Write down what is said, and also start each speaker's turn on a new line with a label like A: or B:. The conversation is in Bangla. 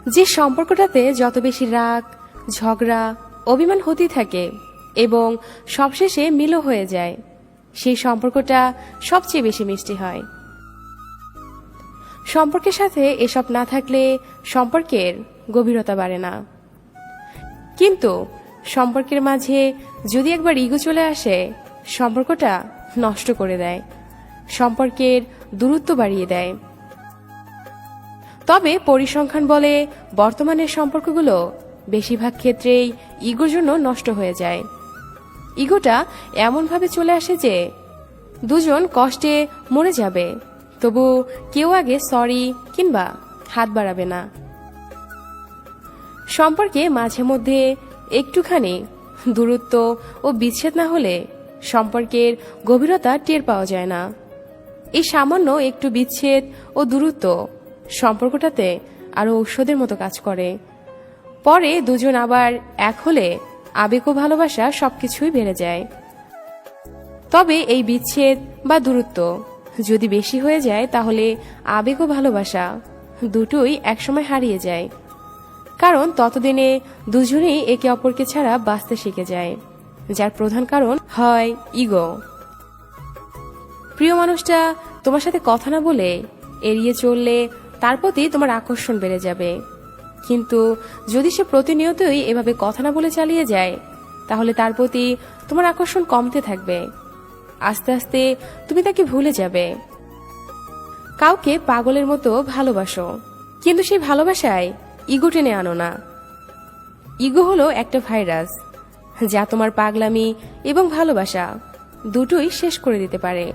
A: যে সম্পর্কটাতে যত বেশি রাগ, ঝগড়া, অভিমান হতেই থাকে এবং সবশেষে মিলও হয়ে যায়, সেই সম্পর্কটা সবচেয়ে বেশি মিষ্টি হয়। সম্পর্কের সাথে এসব না থাকলে সম্পর্কের গভীরতা বাড়ে না। কিন্তু সম্পর্কের মাঝে যদি একবার ইগো চলে আসে, সম্পর্কটা নষ্ট করে দেয়, সম্পর্কের দূরত্ব বাড়িয়ে দেয়। তবে পরিসংখ্যান বলে বর্তমানের সম্পর্কগুলো বেশিরভাগ ক্ষেত্রেই ইগোর জন্য নষ্ট হয়ে যায়। ইগোটা এমনভাবে চলে আসে যে দুজন কষ্টে মরে যাবে, তবু কেউ আগে সরি কিংবা হাত বাড়াবে না। সম্পর্কে মাঝে মধ্যে একটুখানি দূরত্ব ও বিচ্ছেদ না হলে সম্পর্কের গভীরতা টের পাওয়া যায় না। এই সামান্য একটু বিচ্ছেদ ও দূরত্ব সম্পর্কটাতে আরো ঔষধের মতো কাজ করে। পরে দুজন আবার এক হলে আবেগ ও ভালোবাসা সবকিছুই বেড়ে যায়। তবে এই বিচ্ছেদ বা দূরত্ব যদি বেশি হয়ে যায়, তাহলে আবেগ ও ভালোবাসা দুটোই একসময় হারিয়ে যায়। কারণ ততদিনে দুজনেই একে অপরকে ছাড়া বাঁচতে শিখে যায়, যার প্রধান কারণ হয় ইগো। প্রিয় মানুষটা তোমার সাথে কথা না বলে এড়িয়ে চললে তার প্রতি তোমার আকর্ষণ বেড়ে যাবে। কিন্তু যদি সে প্রতিনিয়তই এভাবে কথা না বলে চালিয়ে যায়, তাহলে তার প্রতি তোমার আকর্ষণ কমতে থাকবে। আস্তে আস্তে তুমি তাকে ভুলে যাবে। কাউকে পাগলের মতো ভালোবাসো, কিন্তু সেই ভালোবাসায় ইগো টেনে আনো না। ইগো হলো একটা ভাইরাস, যা তোমার পাগলামি এবং ভালোবাসা দুটোই শেষ করে দিতে পারে।